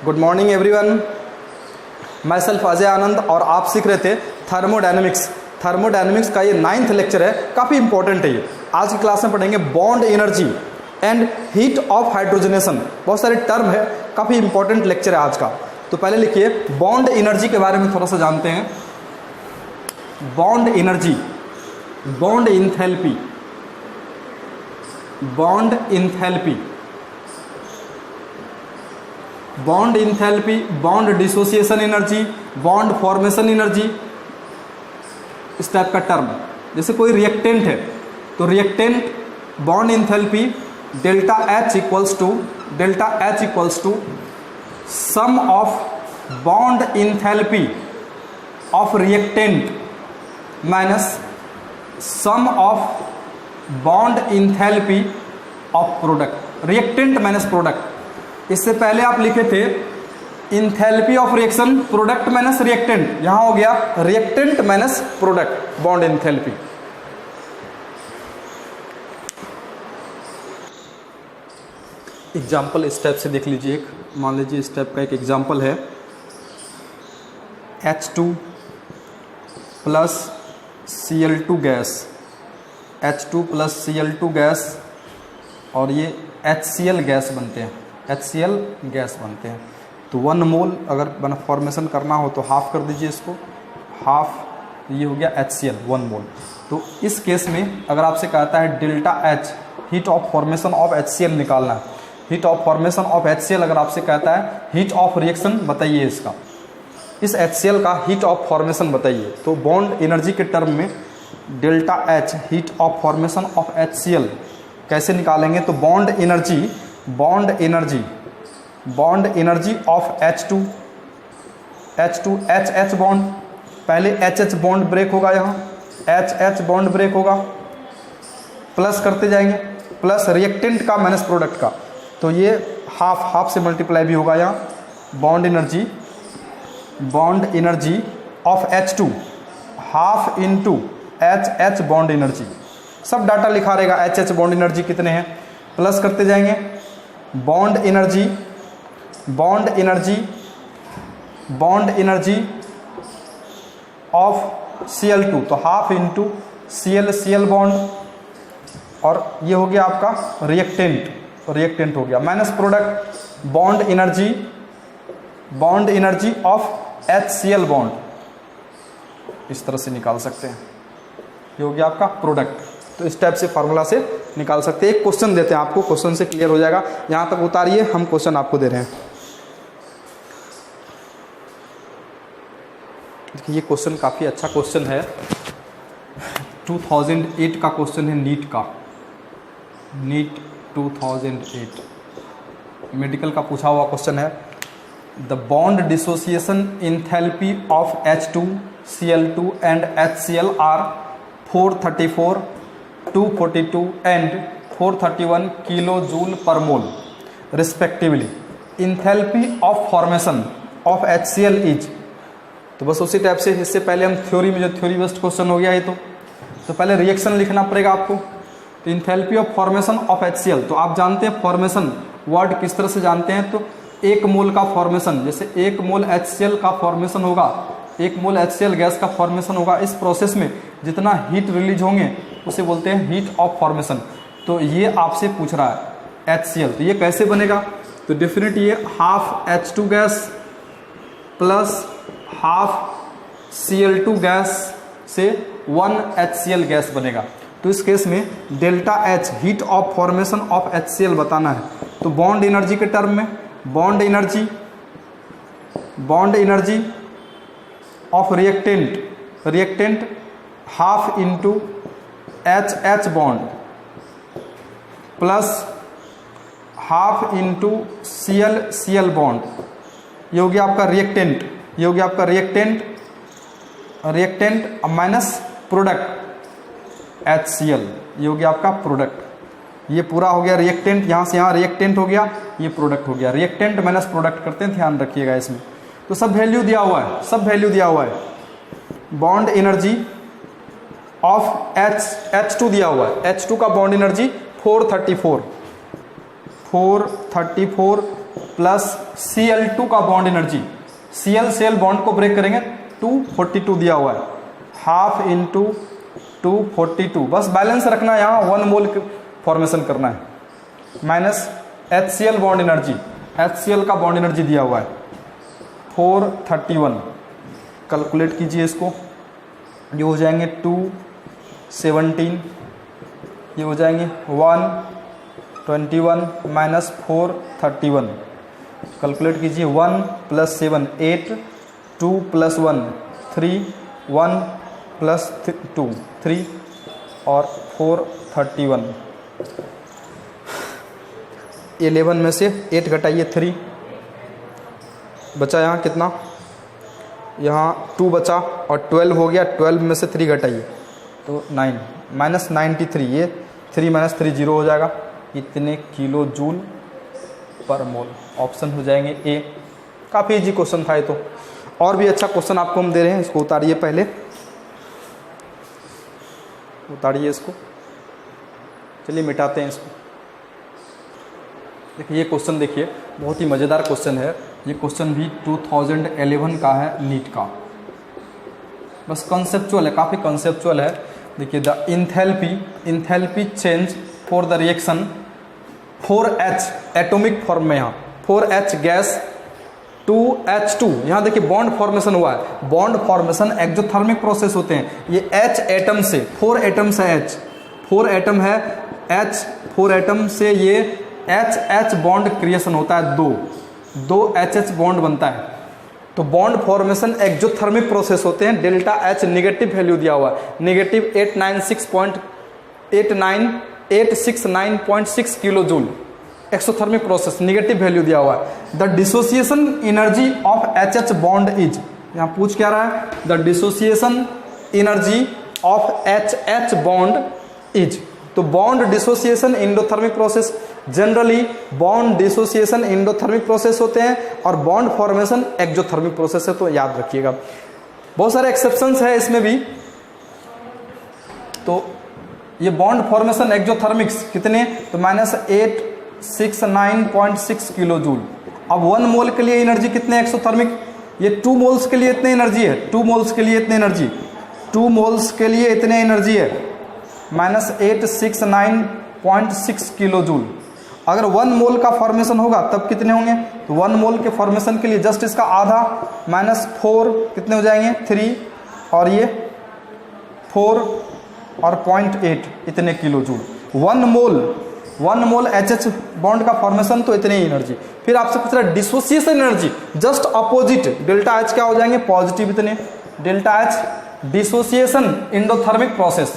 Good morning everyone. मैं self Ajay आनंद और आप सीख रहे थे थर्मोडायनेमिक्स। थर्मोडायनेमिक्स का ये 9th लेक्चर है, काफ़ी इंपॉर्टेंट है ये। आज की क्लास में पढ़ेंगे bond energy and heat of hydrogenation. बहुत सारे टर्म है, काफ़ी इंपॉर्टेंट लेक्चर है आज का। तो पहले लिखिए, बॉन्ड एनर्जी के बारे में थोड़ा सा जानते हैं। Bond energy, bond enthalpy, bond enthalpy, bond enthalpy, bond dissociation energy, bond formation energy, इस टाइप का टर्म। जैसे कोई रिएक्टेंट है तो reactant bond enthalpy delta H equals to sum of bond enthalpy of reactant minus sum of bond enthalpy of product. Reactant minus product. इससे पहले आप लिखे थे enthalpy of reaction product minus reactant, यहां हो गया reactant minus product, bond enthalpy. Example इस type से देख लीजिए। एक मान लीजिए इस टाइप का एक एग्जाम्पल है, H2 plus Cl2 gas, H2 plus Cl2 gas और ये HCl गैस बनते हैं, HCl गैस बनते हैं। तो 1 मोल अगर बना फॉर्मेशन करना हो तो हाफ कर दीजिए इसको, हाफ, ये हो गया HCl 1 मोल। तो इस केस में अगर आपसे कहता है delta H heat of formation of HCl निकालना है, heat of formation of HCl अगर आपसे कहता है हीट ऑफ रिएक्शन बताइए इसका, इस HCl का हीट ऑफ फॉर्मेशन बताइए। तो बॉन्ड एनर्जी के टर्म में delta H heat of formation of HCl कैसे निकालेंगे? तो bond energy of H2 H bond, पहले HH बॉन्ड ब्रेक होगा, यहाँ HH बॉन्ड ब्रेक होगा, प्लस करते जाएंगे, प्लस रिएक्टेंट का माइनस प्रोडक्ट का, तो ये हाफ से मल्टीप्लाई भी होगा यहाँ। Bond energy of H2 half into HH bond energy, सब डाटा लिखा रहेगा, HH बॉन्ड एनर्जी कितने हैं, प्लस करते जाएंगे। बॉन्ड एनर्जी ऑफ Cl2 तो हाफ इंटू Cl बॉन्ड, और ये हो गया आपका रिएक्टेंट हो गया, minus product bond energy of HCl bond, इस तरह से निकाल सकते हैं। ये हो गया आपका प्रोडक्ट। तो इस टाइप से फार्मूला से निकाल सकते हैं। एक क्वेश्चन देते हैं आपको, क्वेश्चन से क्लियर हो जाएगा। यहाँ तक उतारिए, हम क्वेश्चन आपको दे रहे हैं। देखिए ये क्वेश्चन काफ़ी अच्छा क्वेश्चन है, 2008 का क्वेश्चन है, नीट 2008 मेडिकल का पूछा हुआ क्वेश्चन है। The bond dissociation enthalpy of H2 Cl2 and HCl are 434, 242 एंड 431 kilo joule per mole respectively. Enthalpy of formation of HCl is, तो बस उसी टाइप से, इससे पहले हम थ्योरी में, जो थ्योरी बेस्ड क्वेश्चन हो गया ये, तो पहले रिएक्शन लिखना पड़ेगा आपको। तो enthalpy of formation of HCl, तो आप जानते हैं फॉर्मेशन वर्ड किस तरह से जानते हैं, तो 1 मोल का फॉर्मेशन, जैसे 1 मोल HCl का फॉर्मेशन होगा, 1 मोल HCl गैस का फॉर्मेशन होगा, इस प्रोसेस में जितना हीट रिलीज होंगे उसे बोलते हैं हीट ऑफ फॉर्मेशन। तो ये आपसे पूछ रहा है HCl, तो ये कैसे बनेगा? तो डेफिनेट ये half H2 gas plus half Cl2 gas से 1 HCl गैस बनेगा। तो इस केस में delta H heat of formation of HCl बताना है। तो बॉन्ड एनर्जी के टर्म में bond energy of reactant half into HH bond plus half into Cl bond, ये हो गया आपका रिएक्टेंट माइनस प्रोडक्ट HCl, ये हो गया आपका प्रोडक्ट। ये पूरा हो गया रिएक्टेंट, यहाँ से यहाँ रिएक्टेंट हो गया, ये प्रोडक्ट हो गया। रिएक्टेंट माइनस प्रोडक्ट करते हैं, ध्यान रखिएगा इसमें। तो सब वैल्यू दिया हुआ है, बॉन्ड एनर्जी ऑफ H2 दिया हुआ है, H2 का बॉन्ड एनर्जी 434 प्लस Cl2 का बॉन्ड एनर्जी, Cl बॉन्ड को ब्रेक करेंगे 242 दिया हुआ है, हाफ इंटू 242, बस बैलेंस रखना है यहाँ, 1 मोल फॉर्मेशन करना है, minus HCl bond energy, HCl का बॉन्ड एनर्जी दिया हुआ है 431, कैलकुलेट कीजिए इसको, ये हो जाएंगे 217, ये हो जाएंगे 121 माइनस 431, कैलकुलेट कीजिए, 1 + 7 8, 2 + 1 3, 1 + 2 3 और 431, 11 में से 8 घटाइए 3, बचा यहाँ कितना, यहाँ 2 बचा और 12 हो गया, 12 में से 3 घटाइए तो 9 माइनस 93, ये 3 - 3 0 हो जाएगा, इतने किलो जूल पर मोल, ऑप्शन हो जाएंगे ए। काफ़ी इजी क्वेश्चन था ये तो, और भी अच्छा क्वेश्चन आपको हम दे रहे हैं, इसको उतारिए, पहले उतारिए इसको, चलिए मिटाते हैं इसको। देखिए ये क्वेश्चन, देखिए बहुत ही मज़ेदार क्वेश्चन है, ये क्वेश्चन भी 2011 का है, नीट का, बस कॉन्सेप्चुअल है, काफ़ी कॉन्सेप्चुअल है। देखिए the enthalpy change for the reaction 4H atomic form में, यहाँ 4H गैस 2H2, यहाँ देखिए बॉन्ड फॉर्मेशन हुआ है, बॉन्ड फॉर्मेशन एक्सोथर्मिक प्रोसेस होते हैं, ये H एटम से 4 एटम से H 4 एटम है, H 4 एटम से ये H बॉन्ड क्रिएशन होता है, दो HH बॉन्ड बनता है, तो बॉन्ड फॉर्मेशन एक्सोथर्मिक प्रोसेस होते हैं। डेल्टा H निगेटिव वैल्यू दिया हुआ है, negative 869.6 kilo joule, exothermic process, negative value दिया हुआ है। The dissociation energy of HH bond is, यहाँ पूछ क्या रहा है, the dissociation energy of HH bond is, तो bond dissociation endothermic process, generally bond dissociation endothermic process होते हैं और बॉन्ड फॉर्मेशन एक्सोथर्मिक प्रोसेस है, तो याद रखिएगा। बहुत सारे एक्सेप्शंस है इसमें भी, तो ये बॉन्ड फॉर्मेशन एक्सोथर्मिक्स कितने, तो -869.6 किलो जूल। अब 1 मोल के लिए एनर्जी कितने एक्सोथर्मिक, ये 2 मोल्स के लिए इतने एनर्जी है, 2 मोल्स के लिए इतने एनर्जी, 2 मोल्स के लिए इतने एनर्जी है, -869.6 किलो जूल। अगर 1 मोल का फॉर्मेशन होगा तब कितने होंगे, तो 1 मोल के फॉर्मेशन के लिए जस्ट इसका आधा, -4 कितने हो जाएंगे 3, और ये 4 और 0.8 इतने किलो जूल। 1 मोल HH बॉन्ड का फॉर्मेशन, तो इतने ही एनर्जी। फिर आपसे पूछ रहा है dissociation energy, just opposite, delta H क्या हो जाएंगे, पॉजिटिव इतने, delta H dissociation endothermic process,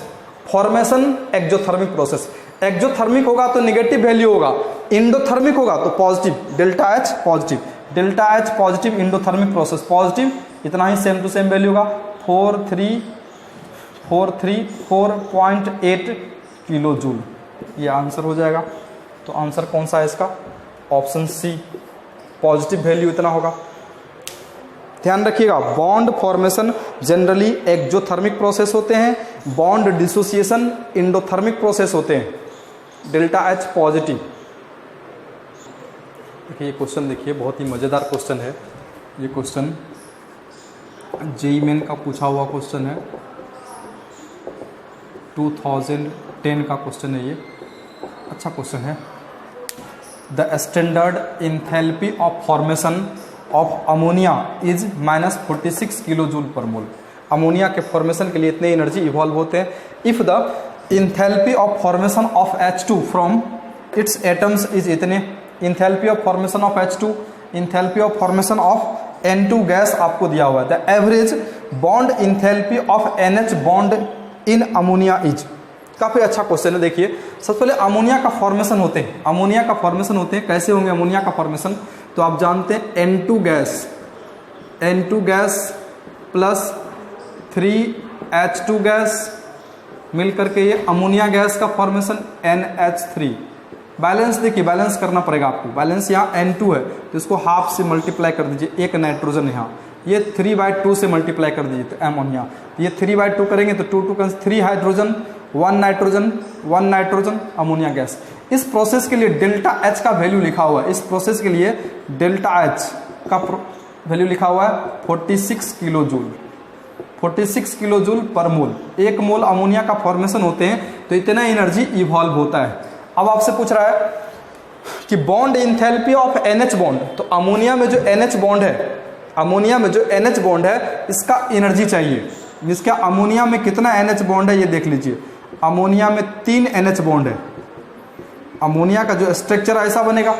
formation exothermic process, exothermic होगा तो नेगेटिव वैल्यू होगा, एंडोथर्मिक होगा तो positive, delta H positive, delta H positive, endothermic process positive, इतना ही सेम टू सेम वैल्यू होगा, 434.8 किलो जूल, ये आंसर हो जाएगा। तो आंसर कौन सा है इसका, ऑप्शन सी, पॉजिटिव वैल्यू इतना होगा। ध्यान रखिएगा, bond formation generally exothermic process होते हैं, बॉन्ड डिसोसिएशन एंडोथर्मिक प्रोसेस होते हैं, डेल्टा H पॉजिटिव। देखिए ये क्वेश्चन, देखिए बहुत ही मज़ेदार क्वेश्चन है, ये क्वेश्चन जेईई मेन का पूछा हुआ क्वेश्चन है, 2010 का क्वेश्चन है, ये अच्छा क्वेश्चन है। The standard enthalpy of formation of ammonia is -46 kilo joule per mole, ammonia के फॉर्मेशन के लिए इतने एनर्जी इवॉल्व होते हैं। If the enthalpy of formation of H2 from its atoms is इतने, enthalpy of formation of H2, enthalpy of formation of N2 gas आपको दिया हुआ है। The average bond enthalpy of NH bond in ammonia is, काफ़ी अच्छा question है। देखिए सबसे पहले अमोनिया का फॉर्मेशन होते हैं, अमोनिया का फॉर्मेशन होते हैं, कैसे होंगे अमोनिया का फॉर्मेशन, तो आप जानते हैं N2 gas plus 3H2 gas मिल करके ये अमोनिया गैस का फॉर्मेशन NH3। बैलेंस देखिए, बैलेंस करना पड़ेगा आपको, बैलेंस यहाँ N2 है तो इसको हाफ से मल्टीप्लाई कर दीजिए, एक नाइट्रोजन यहाँ, ये 3/2 से मल्टीप्लाई कर दीजिए तो अमोनिया, ये 3/2 करेंगे तो 2 3 hydrogen, 1 nitrogen, 1 nitrogen, ammonia gas. इस प्रोसेस के लिए डेल्टा एच का वैल्यू लिखा हुआ है, इस प्रोसेस के लिए डेल्टा एच का वैल्यू लिखा हुआ है 46 kilo joule, 46 kilo joule per मोल। 1 मोल अमोनिया का फॉर्मेशन होते हैं तो इतना एनर्जी इवॉल्व होता है। अब आपसे पूछ रहा है कि bond enthalpy of NH bond, तो अमोनिया में जो NH बॉन्ड है, अमोनिया में जो NH बॉन्ड है इसका एनर्जी चाहिए। इसका अमोनिया में कितना NH बॉन्ड है ये देख लीजिए। अमोनिया में 3 NH बॉन्ड है। अमोनिया का जो स्ट्रक्चर ऐसा बनेगा,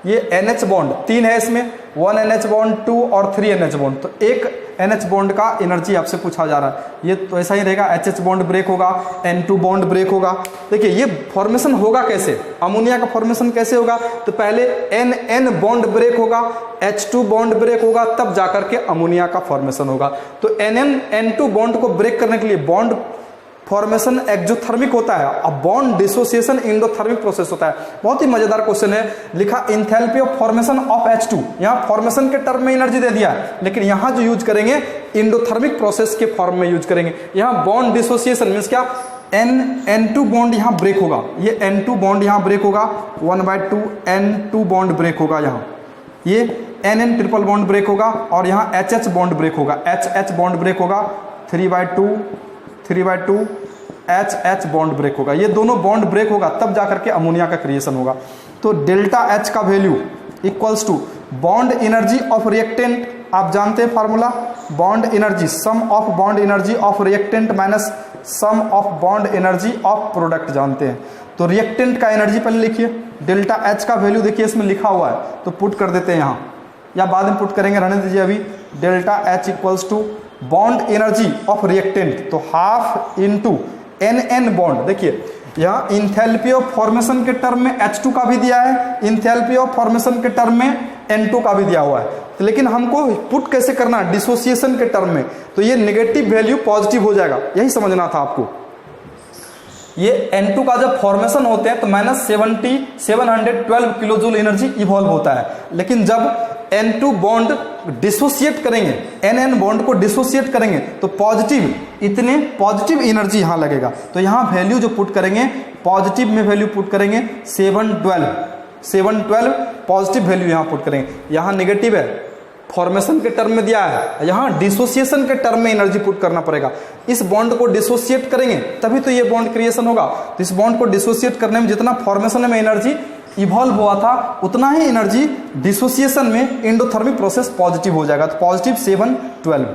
ये NH बॉन्ड 3 है, इसमें 1 NH बॉन्ड 2 और 3 NH बॉन्ड, तो 1 NH बॉन्ड का एनर्जी आपसे पूछा जा रहा है। ये तो ऐसा ही रहेगा, HH बॉन्ड ब्रेक होगा, N2 बॉन्ड ब्रेक होगा। देखिए ये फॉर्मेशन होगा कैसे, अमोनिया का फॉर्मेशन कैसे होगा, तो पहले NN बॉन्ड ब्रेक होगा, H2 बॉन्ड ब्रेक होगा, तब जाकर के अमोनिया का फॉर्मेशन होगा। तो N2 बॉन्ड को ब्रेक करने के लिए बॉन्ड फॉर्मेशन एक्सोथर्मिक होता है, अब बॉन्ड डिसोसिएशन एंडोथर्मिक प्रोसेस होता है। बहुत ही मजेदार क्वेश्चन है, लिखा enthalpy of formation of H2, यहाँ फॉर्मेशन के टर्म में एनर्जी दे दिया है, लेकिन यहाँ जो यूज करेंगे एंडोथर्मिक प्रोसेस के फॉर्म में यूज करेंगे। यहाँ बॉन्ड डिसोसिएशन मींस क्या, N2 बॉन्ड यहाँ ब्रेक होगा, ये N2 बॉन्ड यहाँ ब्रेक होगा, 1/2 N2 बॉन्ड ब्रेक होगा, यहाँ ये NN ट्रिपल बॉन्ड ब्रेक होगा, और यहाँ HH बॉन्ड ब्रेक होगा, HH बॉन्ड ब्रेक होगा, 3/2 HH बॉन्ड ब्रेक होगा। ये दोनों बॉन्ड ब्रेक होगा तब जाकर के अमोनिया का क्रिएशन होगा। तो डेल्टा H का value equals to bond energy of reactant, आप जानते हैं formula, bond energy sum of bond energy of reactant minus sum of bond energy of product जानते हैं। तो रिएक्टेंट का एनर्जी पहले लिखिए, डेल्टा H का वैल्यू देखिए इसमें लिखा हुआ है, तो पुट कर देते हैं यहाँ, या बाद में पुट करेंगे, रहने दीजिए अभी। Delta H equals to bond energy of reactant, तो हाफ इंटू NN बॉन्ड। देखिए यहाँ इंथैल्पी ऑफ फॉर्मेशन के टर्म में H2 का भी दिया है, इंथैल्पी ऑफ फॉर्मेशन के टर्म में N2 का भी दिया हुआ है, लेकिन हमको पुट कैसे करना है, डिसोसिएशन के टर्म में, तो ये नेगेटिव वैल्यू पॉजिटिव हो जाएगा, यही समझना था आपको। ये N2 का जब फॉर्मेशन होते हैं तो -712 किलो जूल एनर्जी इवॉल्व होता है, लेकिन जब N2 बॉन्ड डिसोसिएट करेंगे, NN बॉन्ड को डिसोसिएट करेंगे तो पॉजिटिव, इतने पॉजिटिव एनर्जी यहाँ लगेगा। तो यहाँ वैल्यू जो पुट करेंगे, पॉजिटिव में वैल्यू पुट करेंगे 712 पॉजिटिव वैल्यू यहाँ पुट करेंगे। यहाँ नेगेटिव है, फॉर्मेशन के टर्म में दिया है, यहाँ डिसोसिएशन के टर्म में एनर्जी पुट करना पड़ेगा। इस बॉन्ड को डिसोसिएट करेंगे तभी तो ये बॉन्ड क्रिएशन होगा। तो इस बॉन्ड को डिसोसिएट करने में जितना फॉर्मेशन में एनर्जी इवॉल्व हुआ था उतना ही एनर्जी डिसोसिएशन में एंडोथर्मिक प्रोसेस पॉजिटिव हो जाएगा, तो पॉजिटिव 712।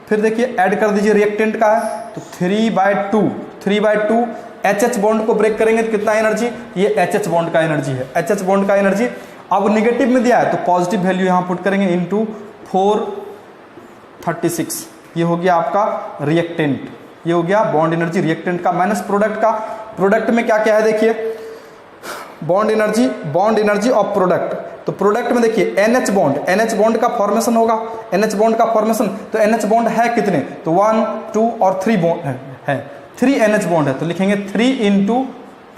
फिर देखिए ऐड कर दीजिए, रिएक्टेंट का है तो 3/2 HH बॉन्ड को ब्रेक करेंगे तो कितना एनर्जी, ये HH बॉन्ड का एनर्जी है, HH बॉन्ड का एनर्जी। अब नेगेटिव में दिया है तो पॉजिटिव वैल्यू यहाँ पुट करेंगे इंटू 436, ये हो गया आपका रिएक्टेंट, ये हो गया बॉन्ड एनर्जी रिएक्टेंट का, माइनस प्रोडक्ट का। प्रोडक्ट में क्या क्या है देखिए, बॉन्ड एनर्जी ऑफ प्रोडक्ट, तो प्रोडक्ट में देखिए NH बॉन्ड का फॉर्मेशन होगा, NH बॉन्ड का फॉर्मेशन, तो NH बॉन्ड है कितने, तो 1 2 और 3 बॉन्ड है 3 NH बॉन्ड है, तो लिखेंगे 3 इंटू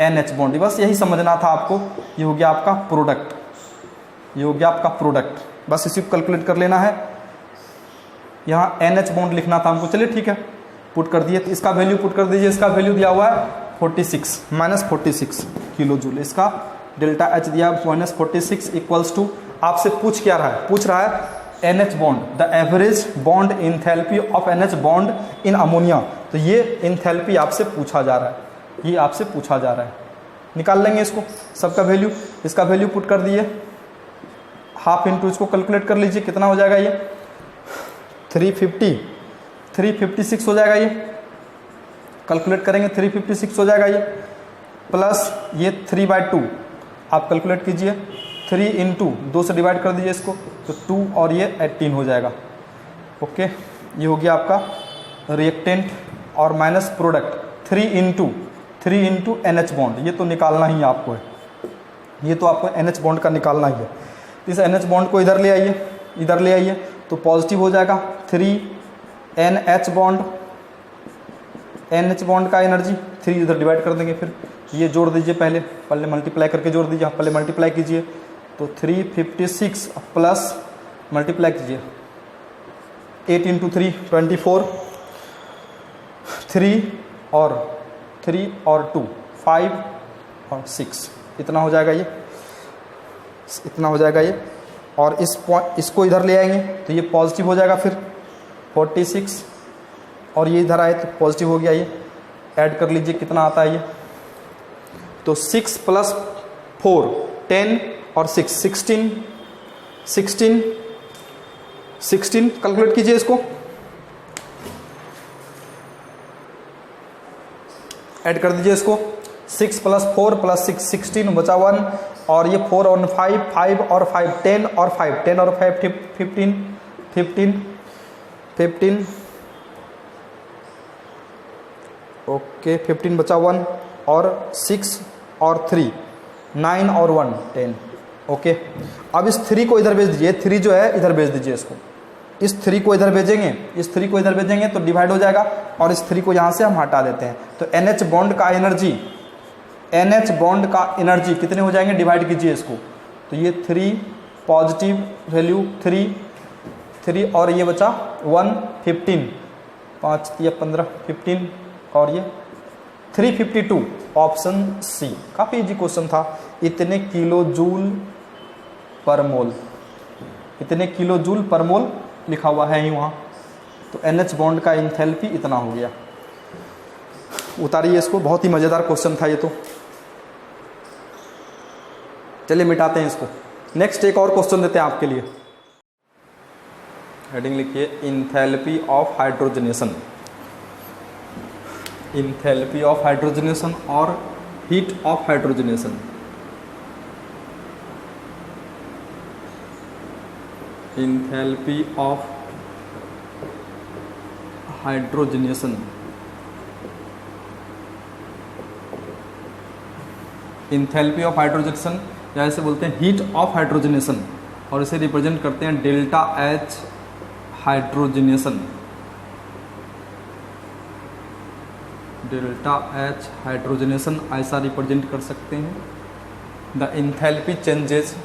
NH बॉन्ड, बस यही समझना था आपको। ये हो गया आपका प्रोडक्ट, ये हो गया आपका प्रोडक्ट, बस इसी को कैलकुलेट कर लेना है। यहाँ NH बॉन्ड लिखना था हमको, चलिए ठीक है पुट कर दिए। तो इसका वैल्यू पुट कर दीजिए, इसका वैल्यू दिया हुआ है 46 -46 किलो जूल, इसका डेल्टा H दिया -46 इक्वल्स टू, आपसे पूछ क्या रहा है, पूछ रहा है NH bond, the average bond enthalpy of NH bond in ammonia. तो ये इंथैल्पी आपसे पूछा जा रहा है, ये आपसे पूछा जा रहा है, निकाल लेंगे इसको सबका वैल्यू। इसका वैल्यू पुट कर दिए, हाफ इंटू इसको कैलकुलेट कर लीजिए कितना हो जाएगा, ये 356 हो जाएगा, ये कैलकुलेट करेंगे 356 हो जाएगा, ये प्लस ये 3/2 आप कैलकुलेट कीजिए, 3 इंटू 2 से डिवाइड कर दीजिए इसको, तो 2 और ये 18 हो जाएगा। ओके, ये हो गया आपका रिएक्टेंट और minus product 3 into NH bond, ये तो निकालना ही आपको है, ये तो आपको NH बॉन्ड का निकालना ही है। इस NH बॉन्ड को इधर ले आइए, इधर ले आइए तो पॉजिटिव हो जाएगा, 3 NH बॉन्ड का एनर्जी 3 इधर डिवाइड कर देंगे, फिर ये जोड़ दीजिए, पहले मल्टीप्लाई करके जोड़ दीजिए, आप पहले मल्टीप्लाई कीजिए, तो 356 प्लस मल्टीप्लाई कीजिए 8 इंटू 3 24, 3 और 2 5 और 6 इतना हो जाएगा ये, इतना हो जाएगा ये, और इसको इधर ले आएंगे तो ये पॉजिटिव हो जाएगा फिर 46, और ये इधर आए तो पॉजिटिव हो गया। ये ऐड कर लीजिए कितना आता है ये, तो 6 + 4 10 और 6 16 16 16 कैलकुलेट कीजिए इसको, ऐड कर दीजिए इसको। 6 + 4 + 6 16 बचा 1, और ये 4 और 5 5 और 5 10 और 5 10 और 5 15 15 15 ओके 15 बचा 1, और 6 और 3 9 और 1 10 ओके। अब इस 3 को इधर भेज दीजिए, 3 जो है इधर भेज दीजिए इसको, इस 3 को इधर भेजेंगे, इस 3 को इधर भेजेंगे तो डिवाइड हो जाएगा, और इस 3 को यहाँ से हम हटा देते हैं। तो NH बॉन्ड का एनर्जी, NH बॉन्ड का एनर्जी कितने हो जाएंगे, डिवाइड कीजिए इसको, तो ये 3 पॉजिटिव वैल्यू 3 और ये बचा 1 15 5 या 15 15 और ये 352 ऑप्शन सी। काफ़ी इजी क्वेश्चन था। इतने किलो जूल पर मोल, इतने किलो जूल पर मोल लिखा हुआ है ही वहाँ, तो NH बॉन्ड का एंथैल्पी इतना हो गया। उतारिए इसको, बहुत ही मज़ेदार क्वेश्चन था ये तो। चलिए मिटाते हैं इसको। नेक्स्ट एक और क्वेश्चन देते हैं आपके लिए। हेडिंग लिखिए enthalpy of hydrogenation, enthalpy of hydrogenation और heat of hydrogenation. Enthalpy of hydrogenation, enthalpy of hydrogenation या इसे बोलते हैं हीट ऑफ हाइड्रोजनेशन, और इसे रिप्रेजेंट करते हैं delta H hydrogenation, delta H hydrogenation ऐसा रिप्रेजेंट कर सकते हैं। द इंथैल्पी चेंजेस,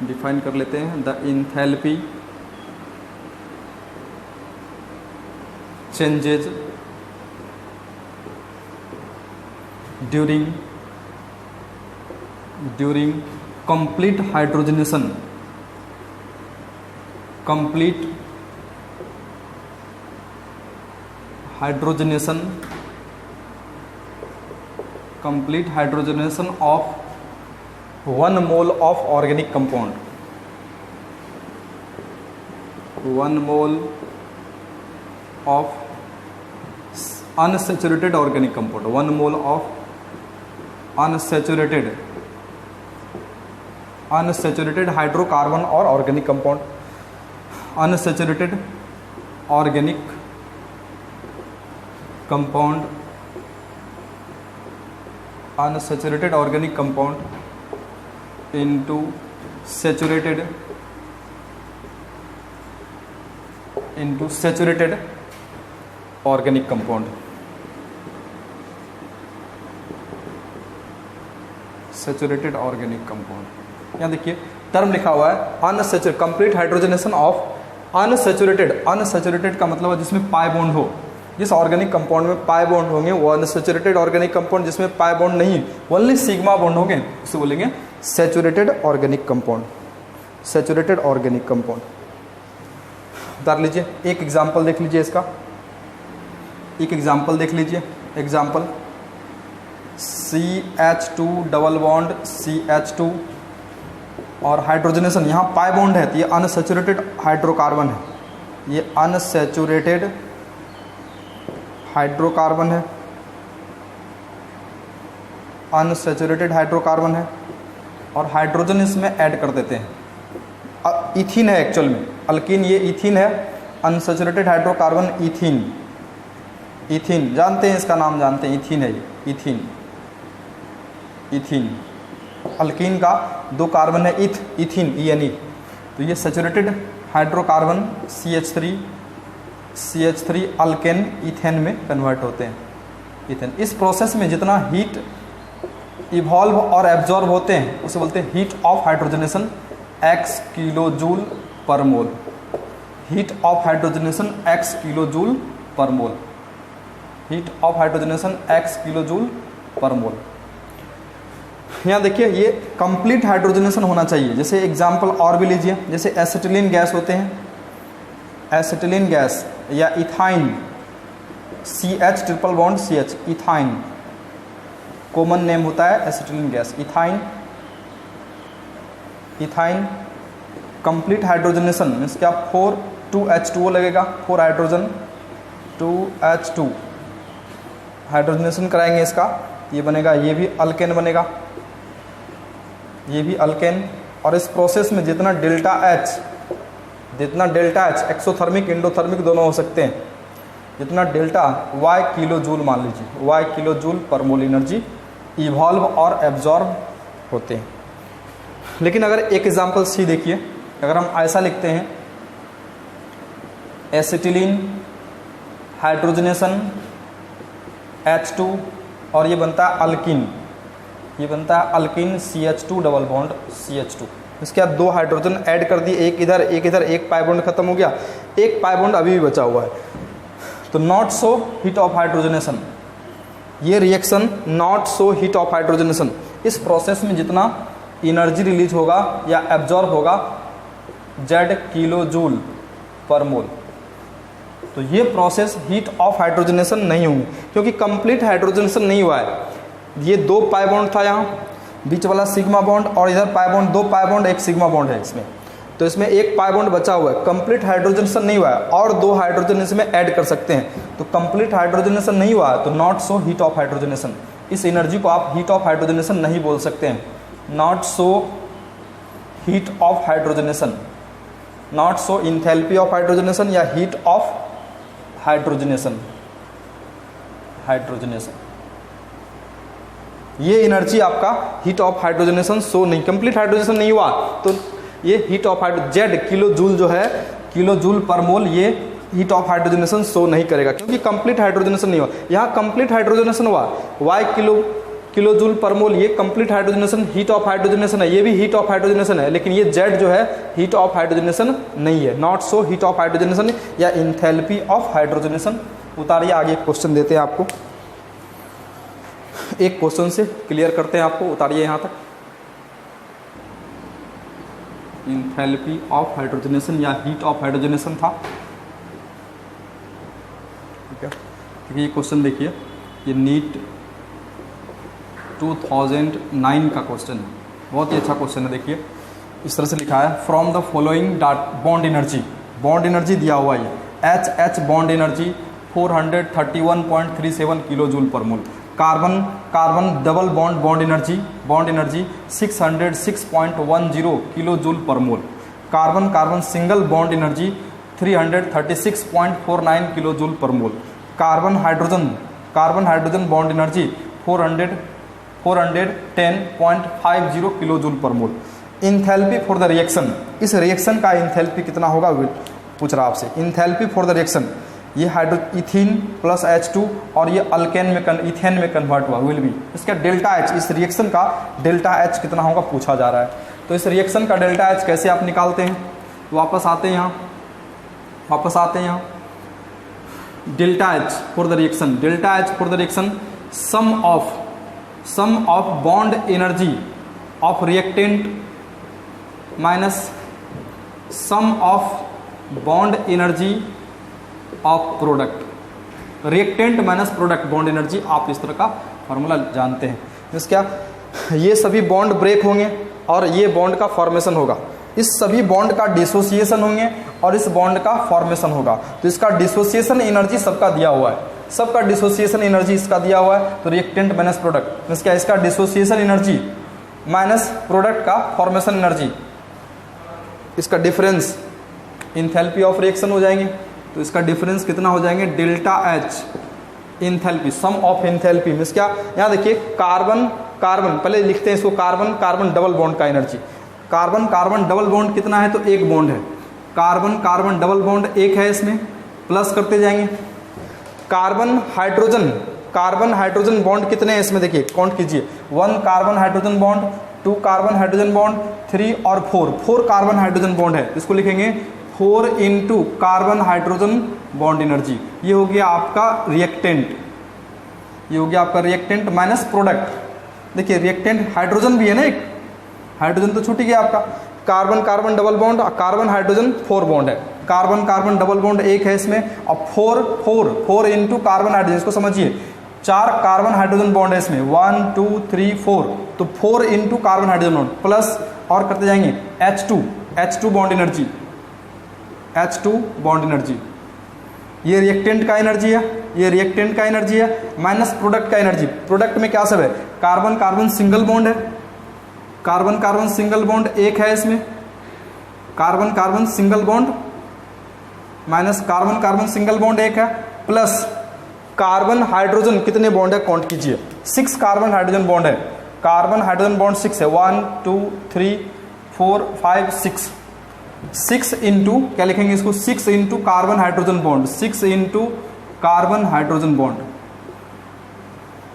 डिफाइन कर लेते हैं, the enthalpy changes during complete hydrogenation, complete hydrogenation, complete hydrogenation of 1 mole of organic compound, 1 mole of unsaturated organic compound, 1 mole of unsaturated hydrocarbon और organic compound, unsaturated organic compound, unsaturated organic compound into saturated organic compound, saturated organic compound. यहाँ देखिए term लिखा हुआ है unsaturated, complete hydrogenation of unsaturated का मतलब है जिसमें पाई बॉन्ड हो। जिस ऑर्गेनिक कंपाउंड में पाई बॉन्ड होंगे वो अनसैचुरेटेड ऑर्गेनिक कंपाउंड, जिसमें पाई बॉन्ड नहीं ओनली सिग्मा बॉन्ड होंगे उसे बोलेंगे saturated organic compound, saturated organic compound. उतार लीजिए, एक एग्जाम्पल देख लीजिए इसका, एक एग्जाम्पल देख लीजिए। Example CH2 double bond CH2 और हाइड्रोजनेशन, यहाँ पाई बॉन्ड है तो ये अनसैचुरेटेड हाइड्रोकार्बन है, ये अनसैचुरेटेड हाइड्रोकार्बन है, अनसैचुरेटेड हाइड्रोकार्बन है, और हाइड्रोजन इसमें ऐड कर देते हैं। इथीन है एक्चुअल में, अल्कीन ये इथीन है, अनसैचुरेटेड हाइड्रोकार्बन इथीन, इथीन जानते हैं, इसका नाम जानते हैं, इथीन है ये, इथीन, इथीन। अल्कीन का 2 कार्बन है इथीन ENE, तो ये saturated hydrocarbon CH3 alkane ethane में कन्वर्ट होते हैं, इथेन। इस प्रोसेस में जितना हीट इवॉल्व और एब्जॉर्ब होते हैं उसे बोलते हैं heat of hydrogenation x kilo joule per mole, heat of hydrogenation x kilo joule per mole, heat of hydrogenation x kilo joule per mole. यहाँ देखिए ये कंप्लीट हाइड्रोजनेशन होना चाहिए। जैसे एग्जांपल और भी लीजिए, जैसे एसिटिलीन गैस होते हैं, एसिटिलीन गैस या ethyne, CH triple bond CH, ethyne common name होता है acetylene gas, ethyne. Ethyne complete hydrogenation means क्या, 4 लगेगा, 4 हाइड्रोजन 2H2 हाइड्रोजनेशन कराएंगे इसका, ये बनेगा, ये भी अल्केन बनेगा, ये भी अल्केन। और इस प्रोसेस में जितना डेल्टा H एक्सोथर्मिक एंडोथर्मिक दोनों हो सकते हैं, जितना डेल्टा Y किलो जूल मान लीजिए, Y किलो जूल पर मोल एनर्जी इवॉल्व और एब्जॉर्ब होते हैं। लेकिन अगर एक एग्जांपल सी देखिए, अगर हम ऐसा लिखते हैं एसिटिलीन हाइड्रोजनेशन H2 और ये बनता है अल्किन, ये बनता है alkene CH2 double bond CH2। इसके बाद 2 हाइड्रोजन ऐड कर दिए, एक इधर एक इधर, एक पाई बॉन्ड खत्म हो गया, एक पाई बॉन्ड अभी भी बचा हुआ है। तो not so heat of hydrogenation, ये reaction not so heat of hydrogenation. इस प्रोसेस में जितना एनर्जी रिलीज होगा या एब्जॉर्ब होगा Z किलो जूल पर मोल, तो ये प्रोसेस हीट ऑफ हाइड्रोजनेशन नहीं होंगी, क्योंकि कंप्लीट हाइड्रोजनेशन नहीं हुआ है। ये 2 पाई बॉन्ड था, यहाँ बीच वाला सिग्मा बॉन्ड, और इधर pi bond, 2 pi bond 1 sigma bond है इसमें, तो इसमें 1 पाई बॉन्ड बचा हुआ है, कंप्लीट हाइड्रोजनेशन नहीं हुआ है, और 2 हाइड्रोजन इसमें ऐड कर सकते हैं, तो कंप्लीट हाइड्रोजनेशन नहीं हुआ है, तो not so heat of hydrogenation. इस एनर्जी को आप हीट ऑफ हाइड्रोजनेशन नहीं बोल सकते हैं, not so heat of hydrogenation, not so enthalpy of hydrogenation या हीट ऑफ हाइड्रोजनेशन। ये एनर्जी आपका हीट ऑफ हाइड्रोजनेशन शो नहीं, कंप्लीट हाइड्रोजनेशन नहीं हुआ, तो ये heat of Z kilo joule जो है, किलो जूल पर मोल, ये हीट ऑफ हाइड्रोजनेशन शो नहीं करेगा, क्योंकि कंप्लीट हाइड्रोजनेशन नहीं हुआ। यहाँ कंप्लीट हाइड्रोजनेशन हुआ, Y kilo joule per mole, ये complete hydrogenation, heat of hydrogenation है, ये भी हीट ऑफ हाइड्रोजनेशन है, लेकिन ये Z जो है हीट ऑफ हाइड्रोजनेशन नहीं है, not so heat of hydrogenation या इंथैल्पी ऑफ हाइड्रोजनेशन। उतारिए, आगे एक क्वेश्चन देते हैं आपको, एक क्वेश्चन से क्लियर करते हैं आपको, उतारिए यहाँ तक। इंथैल्पी ऑफ हाइड्रोजनेशन या हीट ऑफ हाइड्रोजनेशन था, ठीक है। देखिए ये क्वेश्चन देखिए, ये नीट 2009 का क्वेश्चन है, बहुत ही अच्छा क्वेश्चन है। देखिए इस तरह से लिखा है, from the following bond energy दिया हुआ है, H bond energy 431.37 kilo joule per mole, carbon double bond energy 606.10 kilo joule per mole, carbon single bond energy 336.49 kilo joule per mole, carbon hydrogen bond energy 410.50 kilo joule per mole. Enthalpy for the reaction, इस reaction का enthalpy कितना होगा पूछ रहा आपसे। Enthalpy for the reaction, ये ethene plus H2 और ये अल्केन में इथेन में कन्वर्ट हुआ, विल बी, इसका डेल्टा H, इस रिएक्शन का डेल्टा H कितना होगा पूछा जा रहा है। तो इस रिएक्शन का डेल्टा H कैसे आप निकालते हैं, वापस आते हैं यहाँ, delta H for the reaction, sum of bond energy of reactant minus sum of bond energy of product, reactant minus product bond energy, आप इस तरह का फॉर्मूला जानते हैं। इस क्या, ये सभी बॉन्ड ब्रेक होंगे और ये बॉन्ड का फॉर्मेशन होगा, इस सभी बॉन्ड का डिसोसिएशन होंगे और इस बॉन्ड का फॉर्मेशन होगा। तो इसका डिसोसिएशन एनर्जी सबका दिया हुआ है, सबका डिसोसिएशन एनर्जी इसका दिया हुआ है, तो रिएक्टेंट माइनस प्रोडक्ट, मीन्स क्या, इसका डिसोसिएशन एनर्जी माइनस प्रोडक्ट का फॉर्मेशन एनर्जी, इसका डिफरेंस इंथैल्पी ऑफ रिएक्शन हो जाएंगे। तो इसका डिफरेंस कितना हो जाएंगे, delta H enthalpy, sum of enthalpy means क्या, यहाँ देखिए कार्बन पहले लिखते हैं इसको, कार्बन डबल बॉन्ड का एनर्जी, कार्बन डबल बॉन्ड कितना है, तो 1 बॉन्ड है, कार्बन डबल बॉन्ड 1 है, इसमें प्लस करते जाएंगे। कार्बन हाइड्रोजन बॉन्ड कितने हैं इसमें, देखिए काउंट कीजिए, 1 carbon hydrogen bond, 2 carbon hydrogen bond, 3 और 4 कार्बन हाइड्रोजन बॉन्ड है, इसको लिखेंगे 4 into carbon hydrogen bond energy, ये हो गया आपका रिएक्टेंट, माइनस प्रोडक्ट, देखिए रिएक्टेंट हाइड्रोजन भी है ना, एक हाइड्रोजन तो छूट ही गया आपका। Carbon carbon double bond, carbon hydrogen 4 bond है, कार्बन कार्बन डबल बॉन्ड एक है इसमें, और 4 इंटू कार्बन हाइड्रोजन, इसको समझिए 4 कार्बन हाइड्रोजन बॉन्ड है इसमें, 1 2 3 4, तो 4 into carbon hydrogen bond plus और करते जाएंगे H2 bond energy, H2 bond energy, ये रिएक्टेंट का एनर्जी है, ये रिएक्टेंट का एनर्जी है, माइनस प्रोडक्ट का एनर्जी। प्रोडक्ट में क्या सब है, कार्बन कार्बन सिंगल बॉन्ड है, कार्बन कार्बन सिंगल बॉन्ड एक है इसमें, carbon carbon single bond minus carbon carbon single bond एक है, प्लस कार्बन हाइड्रोजन कितने बॉन्ड है काउंट कीजिए, 6 कार्बन हाइड्रोजन बॉन्ड है, कार्बन हाइड्रोजन बॉन्ड 6 है, 1 2 3 4 5 6 इंटू क्या लिखेंगे इसको, 6 into carbon hydrogen bond, 6 into carbon hydrogen bond,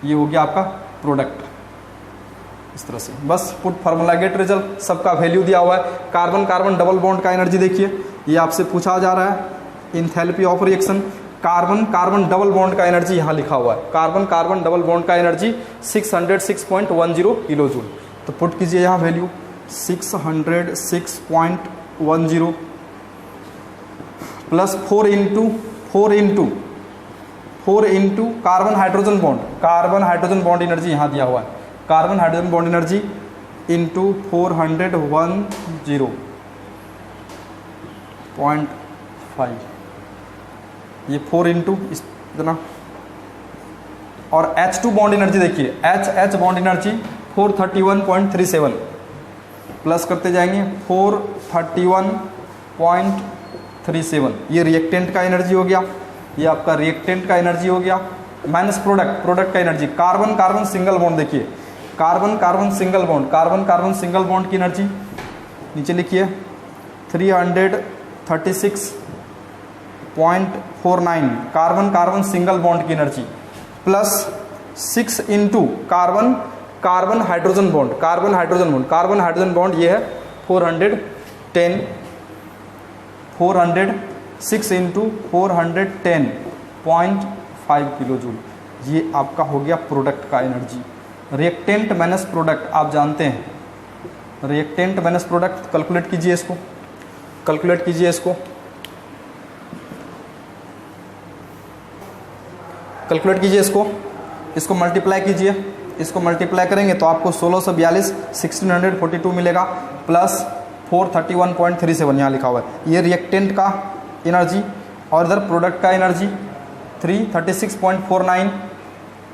ये हो गया आपका प्रोडक्ट। इस तरह से बस पुट फार्मूला गेट रिजल्ट, सबका वैल्यू दिया हुआ है। कार्बन कार्बन डबल बॉन्ड का एनर्जी देखिए, ये आपसे पूछा जा रहा है, enthalpy of reaction, carbon carbon double bond का एनर्जी यहाँ लिखा हुआ है, कार्बन कार्बन डबल बॉन्ड का एनर्जी 606.10 किलो जूल, तो पुट कीजिए यहाँ value 606.10 plus 4 into carbon hydrogen bond energy यहाँ दिया हुआ है, carbon hydrogen bond energy into 410.5, ये 4 इंटू इतना, और H2 बॉन्ड एनर्जी देखिए, H बॉन्ड एनर्जी 431.37 प्लस करते जाएंगे 431.37, ये रिएक्टेंट का एनर्जी हो गया, ये आपका रिएक्टेंट का एनर्जी हो गया, माइनस प्रोडक्ट का energy, carbon carbon single bond देखिए, कार्बन कार्बन सिंगल बॉन्ड की एनर्जी नीचे लिखिए 336.49 कार्बन कार्बन सिंगल बॉन्ड की energy, plus 6 into carbon hydrogen bond ये है 6 इंटू 410.5 किलो जूल, ये आपका हो गया प्रोडक्ट का एनर्जी। रिएक्टेंट माइनस प्रोडक्ट आप जानते हैं, रिएक्टेंट माइनस प्रोडक्ट कैलकुलेट कीजिए इसको, इसको मल्टीप्लाई कीजिए, इसको मल्टीप्लाई करेंगे तो आपको 1642 1642 मिलेगा, प्लस 431.37 यहाँ लिखा हुआ है, ये रिएक्टेंट का एनर्जी, और इधर प्रोडक्ट का एनर्जी 336.49,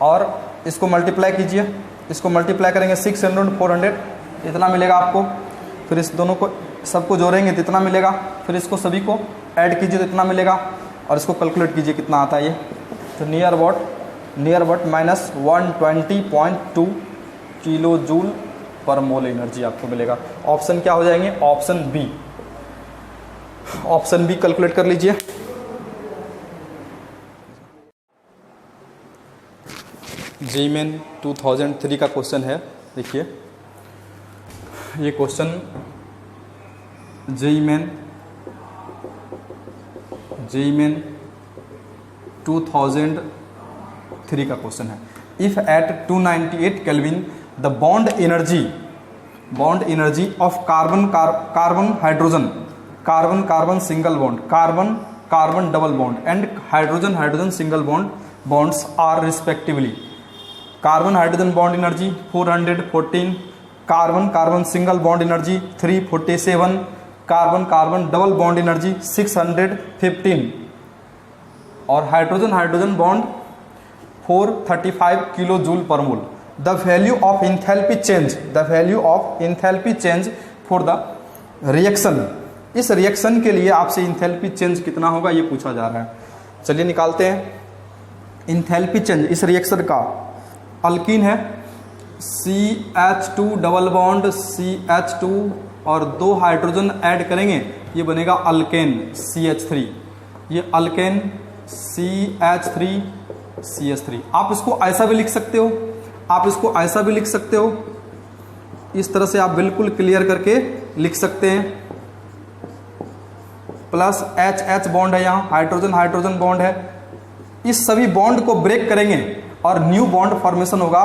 और इसको मल्टीप्लाई कीजिए, इसको मल्टीप्लाई करेंगे 600 400 इतना मिलेगा आपको, फिर इस दोनों को सबको जोड़ेंगे तो इतना मिलेगा, फिर इसको सभी को ऐड कीजिए तो इतना मिलेगा, और इसको कैलकुलेट कीजिए कितना आता है ये, तो near about minus 120.2 kilo joule per mole energy आपको मिलेगा। ऑप्शन क्या हो जाएंगे, ऑप्शन बी कैलकुलेट कर लीजिए। जेईई मेन 2003 का क्वेश्चन है, देखिए ये क्वेश्चन जेईई मेन 2003 का क्वेश्चन है। If at 298 kelvin the bond energy of carbon hydrogen, carbon single bond, carbon double bond and hydrogen single bonds are respectively carbon hydrogen bond energy 414, carbon single bond energy 347, carbon double bond energy 615, और hydrogen bond 435 kilo joule per mole. The value of enthalpy change for the reaction, इस reaction के लिए आपसे enthalpy change कितना होगा ये पूछा जा रहा है। चलिए निकालते हैं इंथैल्पी चेंज इस रिएक्शन का। अल्कीन है CH2 डबल बॉन्ड CH2 और 2 हाइड्रोजन ऐड करेंगे, ये बनेगा अल्केन CH3, ये अल्केन CH3 आप इसको ऐसा भी लिख सकते हो, इस तरह से आप बिल्कुल क्लियर करके लिख सकते हैं। प्लस H बॉन्ड है, यहाँ हाइड्रोजन बॉन्ड है, इस सभी बॉन्ड को ब्रेक करेंगे और न्यू बॉन्ड फॉर्मेशन होगा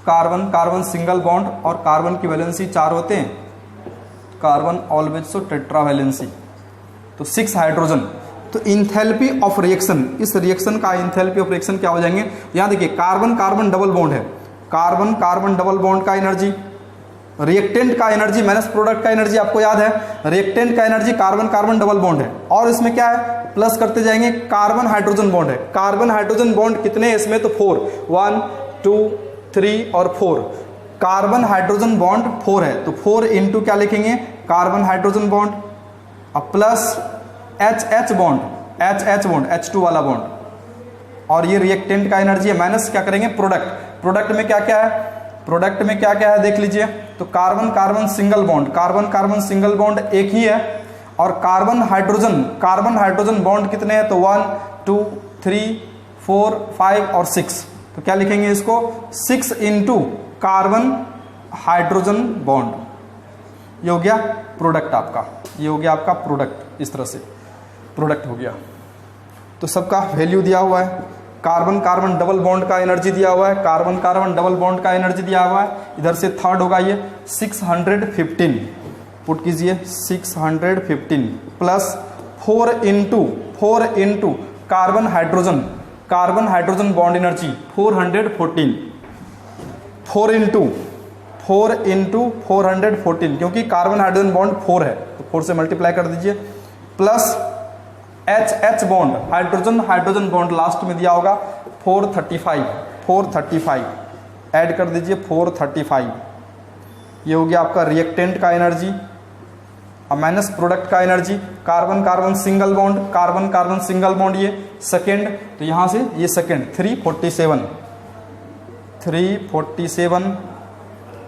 कार्बन कार्बन सिंगल बॉन्ड और कार्बन की वैलेंसी 4 होते हैं, carbon always so tetra valency, तो 6 हाइड्रोजन। तो इंथैल्पी ऑफ रिएक्शन, इस रिएक्शन का इंथैल्पी ऑफ रिएक्शन क्या हो जाएंगे, यहाँ देखिए कार्बन कार्बन डबल बॉन्ड है, कार्बन कार्बन डबल बॉन्ड का एनर्जी, रिएक्टेंट का एनर्जी माइनस प्रोडक्ट का एनर्जी आपको याद है, रिएक्टेंट का energy carbon carbon double bond है, और इसमें क्या है प्लस करते जाएंगे, कार्बन हाइड्रोजन बॉन्ड है, कार्बन हाइड्रोजन बॉन्ड कितने हैं इसमें, तो 4, 1 2 3 और 4, कार्बन हाइड्रोजन बॉन्ड 4 है, तो 4 इंटू क्या लिखेंगे, कार्बन हाइड्रोजन बॉन्ड, अब plus H bond, H bond H2 वाला बॉन्ड, और ये रिएक्टेंट का एनर्जी है, माइनस क्या करेंगे प्रोडक्ट, प्रोडक्ट में क्या क्या है, प्रोडक्ट में क्या क्या है देख लीजिए, तो carbon carbon single bond, carbon carbon single bond एक ही है, और कार्बन हाइड्रोजन बॉन्ड कितने हैं, तो 1 2 3 4 5 और 6, तो क्या लिखेंगे इसको, 6 इंटू कार्बन हाइड्रोजन बॉन्ड, ये हो गया प्रोडक्ट आपका, ये हो गया आपका प्रोडक्ट, इस तरह से प्रोडक्ट हो गया। तो सबका वैल्यू दिया हुआ है, कार्बन कार्बन डबल बॉन्ड का एनर्जी दिया हुआ है, कार्बन कार्बन डबल बॉन्ड का एनर्जी दिया हुआ है, इधर से थर्ड होगा ये 615, पुट कीजिए 615 plus 4 into carbon hydrogen bond energy 414, 4 into 414, क्योंकि कार्बन हाइड्रोजन बॉन्ड 4 है तो 4 से मल्टीप्लाई कर दीजिए, plus H bond hydrogen bond last में दिया होगा 435 ऐड कर दीजिए 435, ये हो गया आपका रिएक्टेंट का एनर्जी, अब माइनस प्रोडक्ट का energy, carbon carbon single bond ये सेकेंड, तो यहां से ये second 347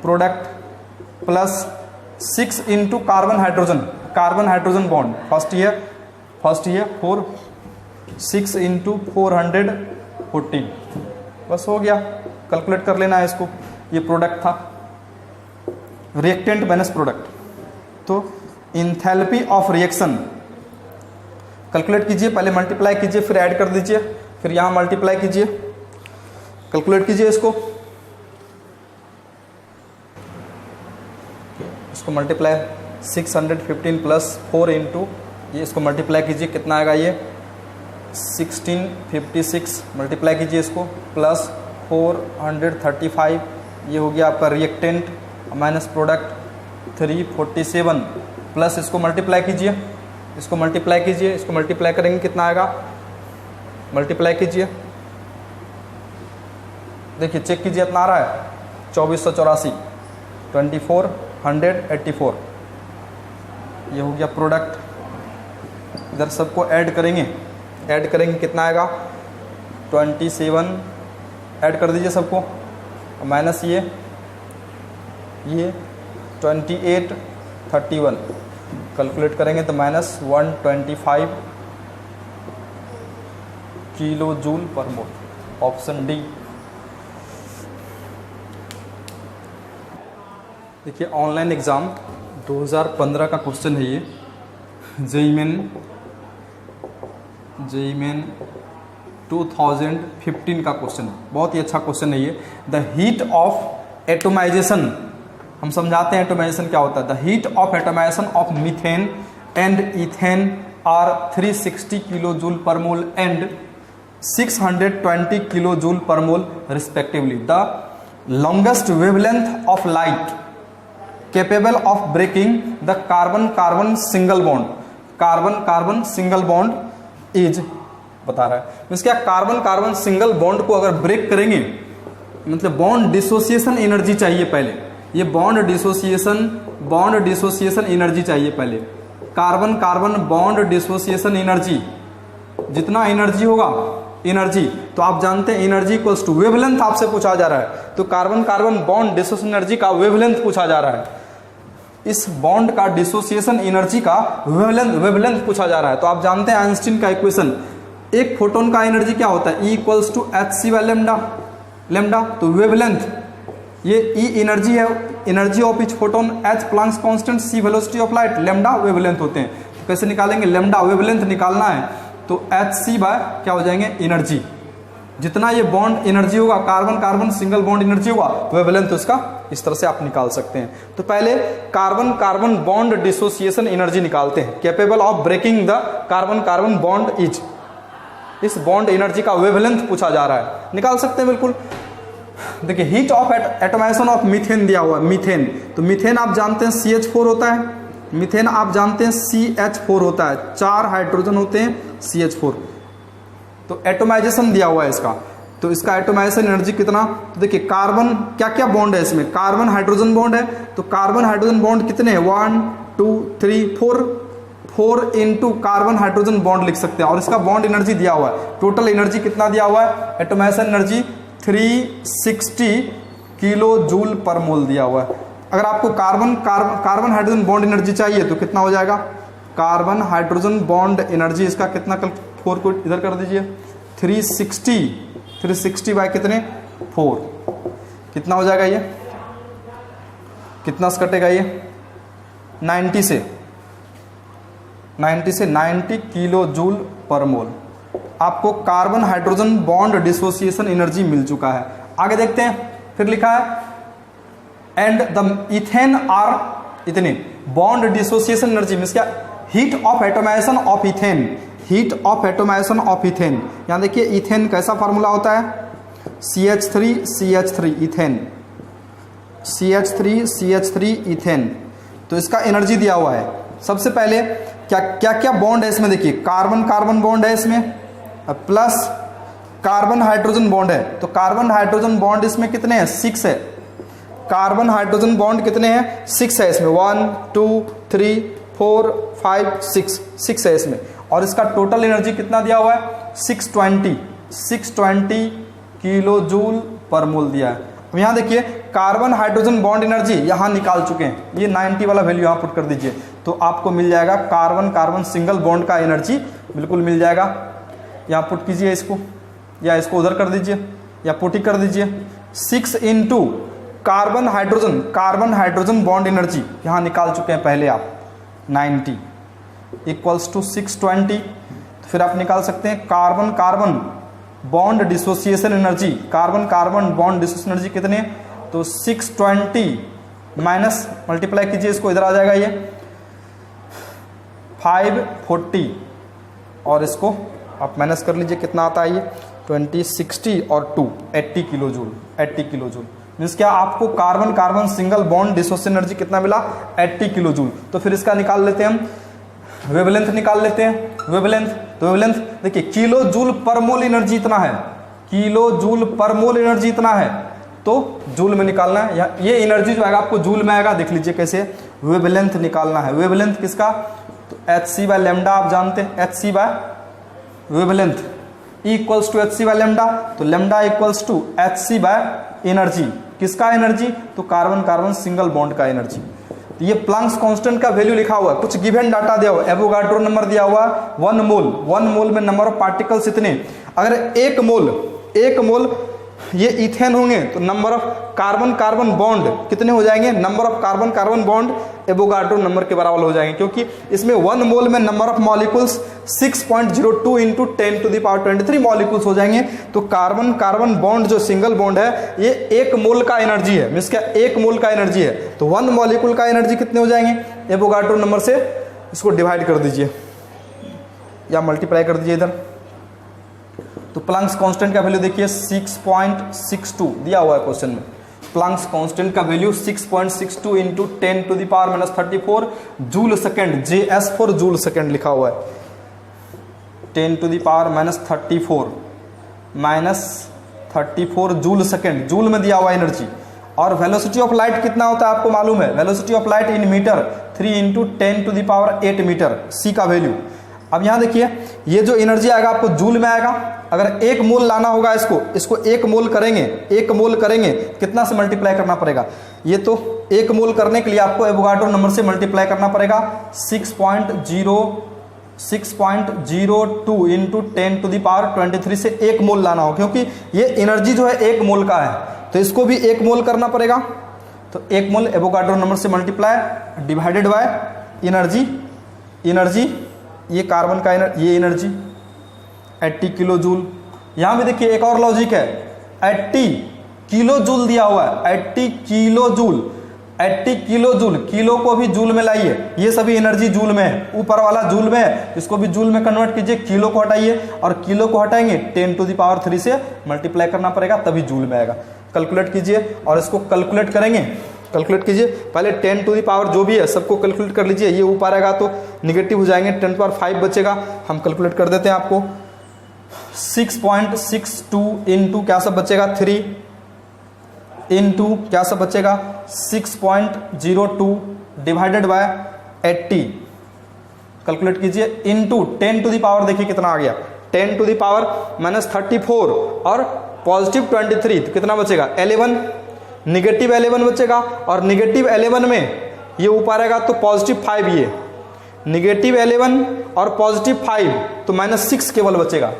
product plus 6 into carbon hydrogen bond, first ये 4, 6 इंटू 414, बस हो गया, कैलकुलेट कर लेना है इसको, ये प्रोडक्ट था, रिएक्टेंट माइनस प्रोडक्ट। तो इंथैल्पी ऑफ रिएक्शन कैलकुलेट कीजिए, पहले मल्टीप्लाई कीजिए फिर ऐड कर दीजिए, फिर यहां मल्टीप्लाई कीजिए, कैलकुलेट कीजिए इसको मल्टीप्लाई 615 प्लस 4 इंटू ये, इसको मल्टीप्लाई कीजिए कितना आएगा, ये 1656 मल्टीप्लाई कीजिए इसको, प्लस 435, ये हो गया आपका रिएक्टेंट माइनस प्रोडक्ट 347, प्लस इसको मल्टीप्लाई कीजिए, इसको मल्टीप्लाई करेंगे कितना आएगा, मल्टीप्लाई कीजिए, देखिए चेक कीजिए इतना आ रहा है 2484, 2484, ये हो गया प्रोडक्ट। इधर सबको ऐड करेंगे कितना आएगा 27, ऐड कर दीजिए सबको, माइनस ये 2831, कैलकुलेट करेंगे तो माइनस 125 किलो जूल पर मोल, ऑप्शन डी। देखिए ऑनलाइन एग्ज़ाम 2015 का क्वेश्चन है ये, जेईई मेन 2015 का क्वेश्चन, बहुत ही अच्छा क्वेश्चन है ये। द हीट ऑफ एटोमाइजेशन, हम समझाते हैं एटोमाइजेशन क्या होता है। The heat of atomization of methane and ethane are 360 kilo joule per mole and 620 kilo joule per mole respectively. The longest wavelength of light capable of breaking the carbon-carbon single bond, carbon single bond is बता रहा है। Means क्या, carbon carbon single bond को अगर break करेंगे, मतलब bond dissociation energy चाहिए पहले, ये बॉन्ड डिसोसिएशन एनर्जी चाहिए पहले, carbon carbon bond dissociation energy, जितना एनर्जी होगा तो आप जानते हैं एनर्जी इक्वल्स टू वेवलेंथ, आपसे पूछा जा रहा है, तो carbon carbon bond dissociation energy का वेवलेंथ पूछा जा रहा है, इस बॉन्ड का डिसोसिएशन एनर्जी का वेवलेंथ पूछा जा रहा है। तो आप जानते हैं आइंस्टीन का इक्वेशन, एक फोटोन का एनर्जी क्या होता है, E equals to hc by lambda, तो वेवलेंथ ये E एनर्जी है, energy of each photon, H Planck's constant, C velocity of light, lambda wavelength होते हैं। तो कैसे निकालेंगे, लेमडा वेवलेंथ निकालना है तो hc बाय क्या हो जाएंगे, एनर्जी, जितना ये बॉन्ड एनर्जी होगा, carbon carbon single bond energy होगा, वेवलेंथ उसका इस तरह से आप निकाल सकते हैं। तो पहले carbon carbon bond dissociation energy निकालते हैं। Capable of breaking the carbon carbon bond is, इस बॉन्ड एनर्जी का वेवलेंथ पूछा जा रहा है, निकाल सकते हैं बिल्कुल। देखिए heat of atomization of methane दिया हुआ है। मीथेन, तो मीथेन आप जानते हैं CH4 होता है, मीथेन आप जानते हैं CH4 होता है, 4 हाइड्रोजन होते हैं CH4। तो एटोमाइजेशन दिया हुआ है इसका, तो इसका एटोमाइजेशन एनर्जी कितना, तो देखिए कार्बन क्या क्या बॉन्ड है इसमें, कार्बन हाइड्रोजन बॉन्ड है, तो कार्बन हाइड्रोजन बॉन्ड कितने हैं, 1 2 3 4 इंटू कार्बन हाइड्रोजन बॉन्ड लिख सकते हैं। और इसका बॉन्ड एनर्जी दिया हुआ है, टोटल एनर्जी कितना दिया हुआ है, atomisation energy 360 kilo joule per मोल दिया हुआ है। अगर आपको कार्बन हाइड्रोजन बॉन्ड एनर्जी चाहिए तो कितना हो जाएगा, कार्बन हाइड्रोजन बॉन्ड एनर्जी इसका कितना, कल 4 को इधर कर दीजिए, 360 बाय कितने 4, कितना हो जाएगा, ये कितना से कटेगा, ये 90 से 90 किलो जूल पर मोल आपको carbon hydrogen bond dissociation energy मिल चुका है। आगे देखते हैं, फिर लिखा है एंड द इथेन आर इतने बॉन्ड डिसोसिएशन एनर्जी मींस क्या, heat of atomization of ethane, heat of atomization of ethane. यहां देखिए इथेन कैसा फार्मूला होता है, CH3 इथेन, CH3 इथेन। तो इसका एनर्जी दिया हुआ है। सबसे पहले क्या क्या बॉन्ड है इसमें, देखिए कार्बन कार्बन बॉन्ड है इसमें, प्लस कार्बन हाइड्रोजन बॉन्ड है। तो कार्बन हाइड्रोजन बॉन्ड इसमें कितने हैं, 6 है। कार्बन हाइड्रोजन बॉन्ड कितने हैं, 6 है इसमें, 1 2 3 4 5 6 है इसमें। और इसका टोटल एनर्जी कितना दिया हुआ है, 620 किलो जूल पर मोल दिया है। अब यहाँ देखिए कार्बन हाइड्रोजन बॉन्ड एनर्जी यहाँ निकाल चुके हैं, ये 90 वाला वैल्यू यहाँ पुट कर दीजिए, तो आपको मिल जाएगा कार्बन कार्बन सिंगल बॉन्ड का एनर्जी बिल्कुल मिल जाएगा। यहाँ पुट कीजिए इसको, या इसको उधर कर दीजिए, या पुट ही कर दीजिए, 6 into carbon hydrogen bond energy यहाँ निकाल चुके हैं पहले आप, 90 इक्वल्स टू 620। तो फिर आप निकाल सकते हैं carbon carbon bond dissociation energy, carbon carbon bond dissociation energy कितने, तो 620 माइनस मल्टीप्लाई कीजिए इसको, इधर आ जाएगा ये 540, और इसको आप माइनस कर लीजिए कितना आता है ये 20 60 और 2 80 kilo joule, 80 kilo joule means क्या, आपको carbon carbon single bond dissociation energy कितना मिला, 80 किलो जूल। तो फिर इसका निकाल लेते हैं हम, वेवलेंथ निकाल लेते हैं, वेवलेंथ। तो वेवलेंथ देखिए किलो जूल पर मोल एनर्जी इतना है, किलो जूल पर मोल एनर्जी इतना है, तो जूल में निकालना है। ये एनर्जी जो आएगा आपको जूल में आएगा, देख लीजिए कैसे, वेवलेंथ निकालना है। वेवलेंथ किसका, तो hc बाय लैम्डा आप जानते हैं, hc by wavelength equals to hc by lambda, तो lambda equals to hc by energy, किसका एनर्जी, तो कार्बन कार्बन सिंगल बॉन्ड का एनर्जी। तो ये प्लैंक्स कांस्टेंट का वैल्यू लिखा हुआ है, कुछ गिवन डाटा दिया हुआ है, एवोगाड्रो नंबर दिया हुआ है 1 मोल में नंबर ऑफ पार्टिकल्स इतने। अगर 1 मोल ये इथेन होंगे तो number of carbon carbon bond कितने हो जाएंगे, number of carbon carbon bond Avogadro number के बराबर हो जाएंगे, क्योंकि इसमें 1 मोल में number of molecules 6.02 into 10 to the power 23 molecules हो जाएंगे। तो कार्बन कार्बन बॉन्ड जो सिंगल बॉन्ड है ये 1 मोल का एनर्जी है, मींस क्या 1 मोल का एनर्जी है, तो 1 मॉलिक्यूल का एनर्जी कितने हो जाएंगे, एवोगाड्रो नंबर से इसको डिवाइड कर दीजिए या मल्टीप्लाई कर दीजिए इधर। तो प्लैंक्स कांस्टेंट का वैल्यू देखिए 6.62 दिया हुआ है क्वेश्चन में। प्लैंक्स कांस्टेंट का value 6.62 into 10 to the power -34 joule second, JS for joule second लिखा हुआ है, 10 to the power -34 joule second, joule में दिया हुआ एनर्जी। और वेलोसिटी ऑफ लाइट कितना होता है आपको मालूम है, velocity of light in meter 3 into 10 to the power 8 meter, C का वैल्यू। अब यहाँ देखिए ये जो एनर्जी आएगा आपको जूल में आएगा। अगर 1 मोल लाना होगा इसको 1 मोल करेंगे कितना से मल्टीप्लाई करना पड़ेगा, ये तो 1 मोल करने के लिए आपको एवोगाड्रो नंबर से मल्टीप्लाई करना पड़ेगा 6.02 इंटू 10 टू द पावर 23 से 1 मोल लाना हो, क्योंकि ये एनर्जी जो है 1 मोल का है तो इसको भी 1 मोल करना पड़ेगा। तो 1 मोल एवोगाड्रो नंबर से मल्टीप्लाई डिवाइडेड बाय एनर्जी ये कार्बन का ये एनर्जी 80 किलो जूल यहां भी देखिए एक और लॉजिक है, 80 किलो जूल दिया हुआ है, 80 kilo joule, 80 kilo joule, kilo को भी जूल में लाइए, ये सभी एनर्जी जूल में है, ऊपर वाला जूल में है, इसको भी जूल में कन्वर्ट कीजिए, किलो को हटाइए और किलो को हटाएंगे 10⁻³ से मल्टीप्लाई करना पड़ेगा तभी जूल में आएगा। कैलकुलेट कीजिए और इसको कैलकुलेट करेंगे, कैलकुलेट कीजिए, पहले 10⁻, जो भी है सबको कैलकुलेट कर लीजिए, ये ऊपर आएगा तो निगेटिव हो जाएंगे, 10⁵ बचेगा, हम कैलकुलेट कर देते हैं आपको, 6.62 इंटू क्या सब बचेगा 3 इंटू क्या सब बचेगा 6.02 डिवाइडेड बाय 80, कैलकुलेट कीजिए, इंटू 10⁻, देखिए कितना आ गया 10⁻⁻34 और पॉजिटिव 23, तो कितना बचेगा 11, निगेटिव 11 बचेगा, और निगेटिव 11 में ये ऊपर आएगा तो पॉजिटिव 5, ये निगेटिव 11 और पॉजिटिव 5 तो -6 केवल बचेगा,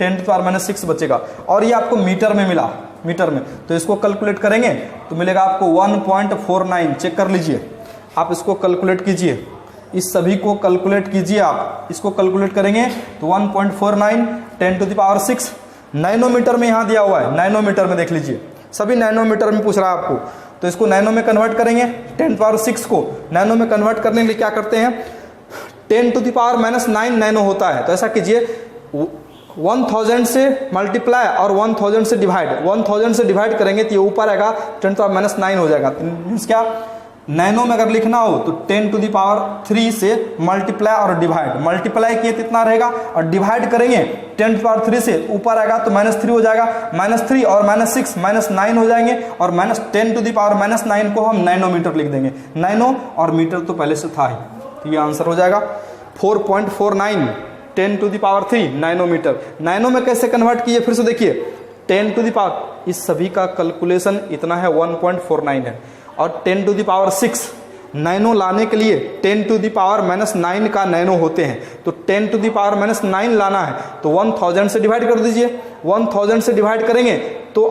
10⁻⁻6 बचेगा, और ये आपको मीटर में मिला, मीटर में, तो इसको कैलकुलेट करेंगे तो मिलेगा आपको 1.49, चेक कर लीजिए, आप इसको कैलकुलेट कीजिए, इस सभी को कैलकुलेट कीजिए, आप इसको कैलकुलेट करेंगे तो 1.49 10⁻⁶ नैनोमीटर में यहाँ दिया हुआ है, नैनोमीटर में देख लीजिए, सभी नैनोमीटर में पूछ रहा है आपको, तो इसको नैनो में कन्वर्ट करेंगे, 10⁻⁶ को नैनो में कन्वर्ट करने के लिए क्या करते हैं, 10⁻⁻9 नैनो होता है, तो ऐसा कीजिए 1000 से मल्टीप्लाई और 1000 से डिवाइड, 1000 से डिवाइड करेंगे तो ये ऊपर आएगा 10⁻�9 हो जाएगा, मीन्स क्या नैनो में अगर लिखना हो तो 10⁻³ से मल्टीप्लाई और डिवाइड, मल्टीप्लाई किए तो इतना रहेगा और डिवाइड करेंगे 10⁻³ से ऊपर आएगा तो -3 हो जाएगा, -3 और -6 -9 हो जाएंगे, और -10⁻⁻9 को हम नैनोमीटर लिख देंगे, नैनो और मीटर तो पहले से था ही, तो ये आंसर हो जाएगा 4.49 10⁻³ नैनोमीटर। नैनो में कैसे कन्वर्ट किए फिर से देखिए, 10⁻, इस सभी का कैलकुलेशन इतना है 1.49 है, और 10⁻⁶ नैनो लाने के लिए 10⁻⁻9 का नैनो होते हैं, तो 10⁻⁻9 लाना है तो 1000 से डिवाइड कर दीजिए, 1000 से डिवाइड करेंगे तो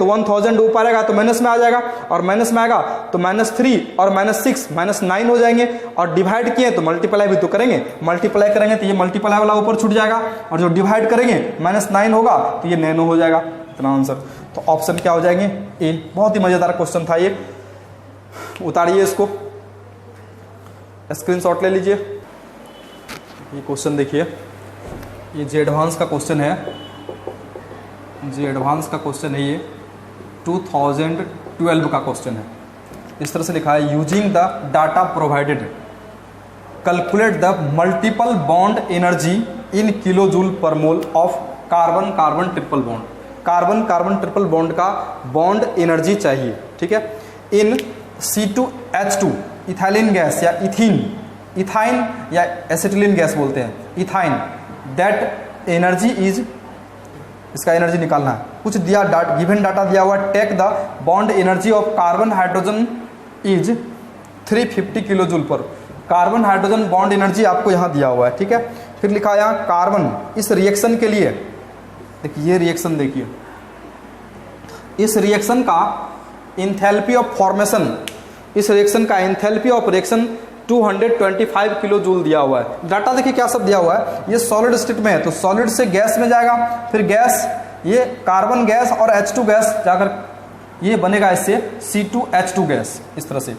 1000 ऊपर आएगा तो माइनस में आ जाएगा, और माइनस में आएगा तो -3 और -6 -9 हो जाएंगे, और डिवाइड किए तो मल्टीप्लाई भी तो करेंगे, मल्टीप्लाई करेंगे तो ये मल्टीप्लाई वाला ऊपर छूट जाएगा, और जो डिवाइड करेंगे -9 होगा तो ये नैनो हो जाएगा, इतना आंसर। तो ऑप्शन क्या हो जाएंगे ए। बहुत ही मजेदार क्वेश्चन था ये, उतारिए इसको, स्क्रीनशॉट ले लीजिए, ये क्वेश्चन देखिए, ये जे एडवांस का क्वेश्चन है, जे एडवांस का क्वेश्चन है, ये 2012 का क्वेश्चन है। इस तरह से लिखा है, using the data provided calculate the multiple bond energy in kilo joule per mole of carbon carbon triple bond, carbon carbon triple bond का बॉन्ड एनर्जी चाहिए, ठीक है, इन C2H2 इथाइलिन गैस या इथाइन या एसिटिलीन गैस बोलते हैं, ethyne, that energy is, इसका energy निकालना है, कुछ दिया गिवन डाटा दिया हुआ, take the bond energy of carbon hydrogen is 350 kilo joule पर, कार्बन हाइड्रोजन बॉन्ड एनर्जी आपको यहाँ दिया हुआ है, ठीक है। फिर लिखा यहाँ कार्बन, इस रिएक्शन के लिए देखिए, ये रिएक्शन देखिए, इस रिएक्शन का इंथैल्पी ऑफ फॉर्मेशन, इस रिएक्शन का enthalpy of reaction 225 kilo joule दिया हुआ है। डाटा देखिए क्या सब दिया हुआ है, ये सॉलिड स्टेट में है तो सॉलिड से गैस में जाएगा, फिर गैस, ये कार्बन गैस और H2 गैस जाकर ये बनेगा इससे C2H2 गैस, इस तरह से,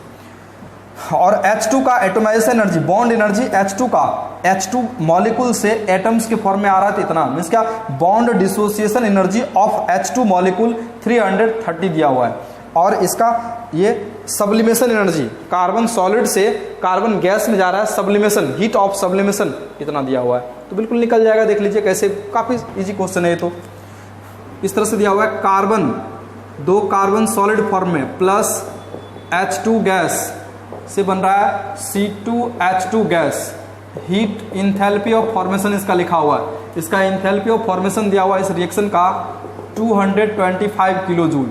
और H2 का atomisation energy, bond energy H2 का, H2 मॉलिक्यूल से एटम्स के फॉर्म में आ रहा था इतना, मीन्स क्या bond dissociation energy of H2 molecule 330 दिया हुआ है, और इसका ये सब्लिमेशन एनर्जी, कार्बन सॉलिड से कार्बन गैस में जा रहा है, सब्लिमेशन, हीट ऑफ सब्लिमेशन इतना दिया हुआ है, तो बिल्कुल निकल जाएगा, देख लीजिए कैसे, काफ़ी इजी क्वेश्चन है ये, तो इस तरह से दिया हुआ है, कार्बन, 2 कार्बन सॉलिड फॉर्म में प्लस H2 गैस से बन रहा है C2H2 gas, heat enthalpy of formation इसका लिखा हुआ है, इसका इंथैल्पी ऑफ फॉर्मेशन दिया हुआ है इस रिएक्शन का 225 किलो जूल,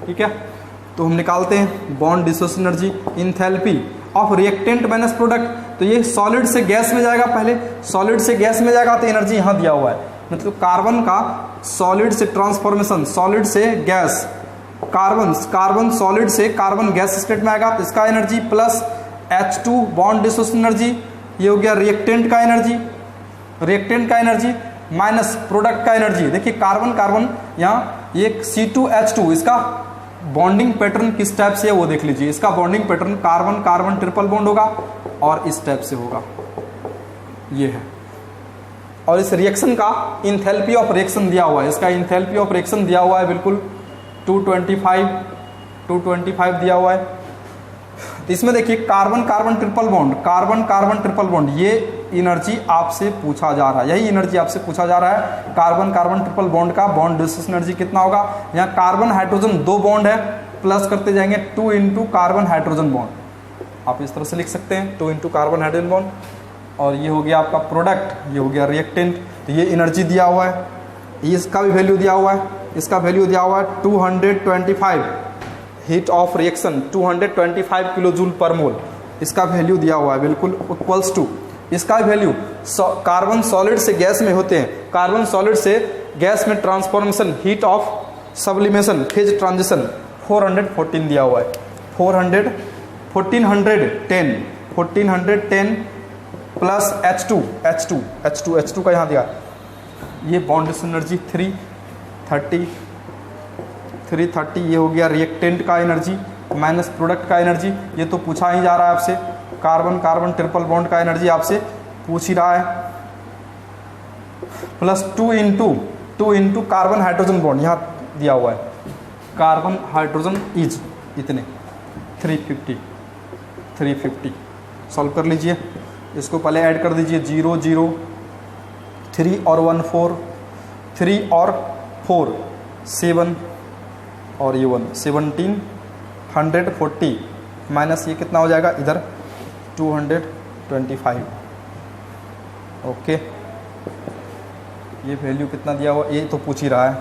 ठीक है। तो हम निकालते हैं bond dissociation energy, enthalpy of reactant minus product, तो ये सॉलिड से गैस में जाएगा, पहले सॉलिड से गैस में जाएगा तो एनर्जी यहाँ दिया हुआ है, मतलब कार्बन का सॉलिड से ट्रांसफॉर्मेशन, सॉलिड से गैस, कार्बन सॉलिड से कार्बन गैस स्टेट में आएगा तो इसका energy plus H2 bond dissociation energy, ये हो गया रिएक्टेंट का एनर्जी, रिएक्टेंट का एनर्जी माइनस प्रोडक्ट का एनर्जी। देखिए कार्बन कार्बन यहाँ ये C2H2 इसका बॉन्डिंग पैटर्न किस टाइप से है वो देख लीजिए। इसका bonding pattern carbon carbon triple bond होगा और इस टाइप से होगा, ये है। और इस रिएक्शन का इंथैल्पी ऑफ रिएक्शन दिया हुआ है, इसका इंथैल्पी ऑफ रिएक्शन दिया हुआ है बिल्कुल 225 दिया हुआ है। तो इसमें देखिए कार्बन कार्बन ट्रिपल बॉन्ड, ये एनर्जी आपसे पूछा जा रहा है, यही एनर्जी आपसे पूछा जा रहा है। कार्बन कार्बन ट्रिपल बॉन्ड का बॉन्ड डिस्ट्रीब्यूशन एनर्जी कितना होगा। यहाँ कार्बन हाइड्रोजन 2 बॉन्ड है, प्लस करते जाएंगे 2 इंटू कार्बन हाइड्रोजन बॉन्ड, आप इस तरह से लिख सकते हैं 2 इंटू कार्बन हाइड्रोजन बॉन्ड। और ये हो गया आपका प्रोडक्ट, ये हो गया रिएक्टेंट। तो ये एनर्जी दिया हुआ है, इसका भी वैल्यू दिया हुआ है, इसका वैल्यू दिया हुआ है 225 heat of reaction 225 kilo joule per mole, इसका वैल्यू दिया हुआ है बिल्कुल इक्वल्स टू। इसका वैल्यू कार्बन सॉलिड से गैस में होते हैं, कार्बन सॉलिड से गैस में transformation heat of sublimation phase transition 414 दिया हुआ है। 1410 प्लस H2 का यहाँ दिया, ये बॉन्ड एनर्जी 330, ये हो गया रिएक्टेंट का एनर्जी माइनस प्रोडक्ट का एनर्जी। ये तो पूछा ही जा रहा है आपसे, कार्बन कार्बन ट्रिपल बॉन्ड का एनर्जी आपसे पूछ ही रहा है, plus 2 into carbon hydrogen bond यहाँ दिया हुआ है, कार्बन हाइड्रोजन इज इतने 350। सॉल्व कर लीजिए, इसको पहले ऐड कर दीजिए 0 0 3 और 1 4 3 और 4 7 और ये 1 1740 माइनस ये कितना हो जाएगा इधर 225। ओके, ये वैल्यू कितना दिया हुआ ये तो पूछ ही रहा है,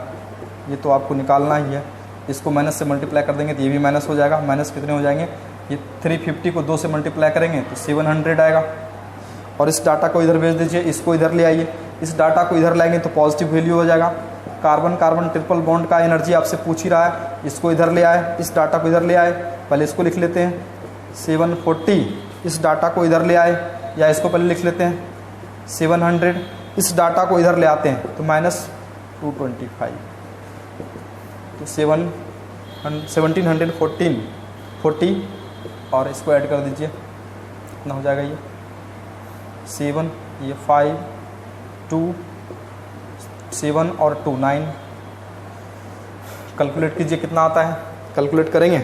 ये तो आपको निकालना ही है। इसको माइनस से मल्टीप्लाई कर देंगे तो ये भी माइनस हो जाएगा, माइनस कितने हो जाएंगे, ये 350 को 2 से मल्टीप्लाई करेंगे तो 700 आएगा। और इस डाटा को इधर भेज दीजिए, इसको इधर ले आइए, इस डाटा को इधर लाएंगे तो पॉजिटिव वैल्यू हो जाएगा। कार्बन कार्बन ट्रिपल बॉन्ड का एनर्जी आपसे पूछ ही रहा है, इसको इधर ले आए, इस डाटा को इधर ले आए, पहले इसको लिख लेते हैं 740, इस डाटा को इधर ले आए, या इसको पहले लिख लेते हैं 700, इस डाटा को इधर ले आते हैं तो माइनस 225, तो 1740 और इसको ऐड कर दीजिए, कितना हो जाएगा ये 7, ये 5 2 7 और 2 9। कैलकुलेट कीजिए कितना आता है, कैलकुलेट करेंगे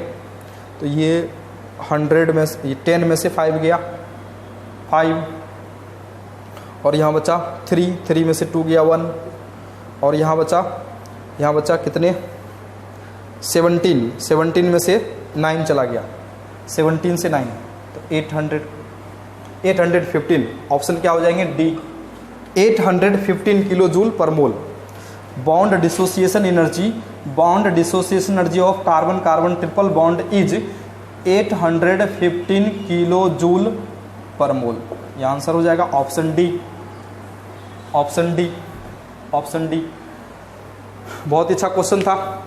तो ये 100 में से 10 में से 5 गया 5, और यहाँ बचा 3 में से 2 गया 1, और यहाँ बचा कितने 17 में से 9 चला गया, 17 से 9 तो 815। ऑप्शन क्या हो जाएंगे D, 815 kilo joule per mole. Bond dissociation energy of carbon carbon triple bond is 815 kilo joule per mole. ये आंसर हो जाएगा ऑप्शन डी। बहुत अच्छा क्वेश्चन था।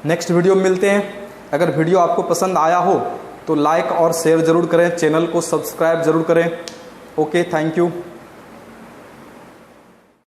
नेक्स्ट वीडियो में मिलते हैं। अगर वीडियो आपको पसंद आया हो तो लाइक और शेयर ज़रूर करें, चैनल को सब्सक्राइब ज़रूर करें। Okay, thank you.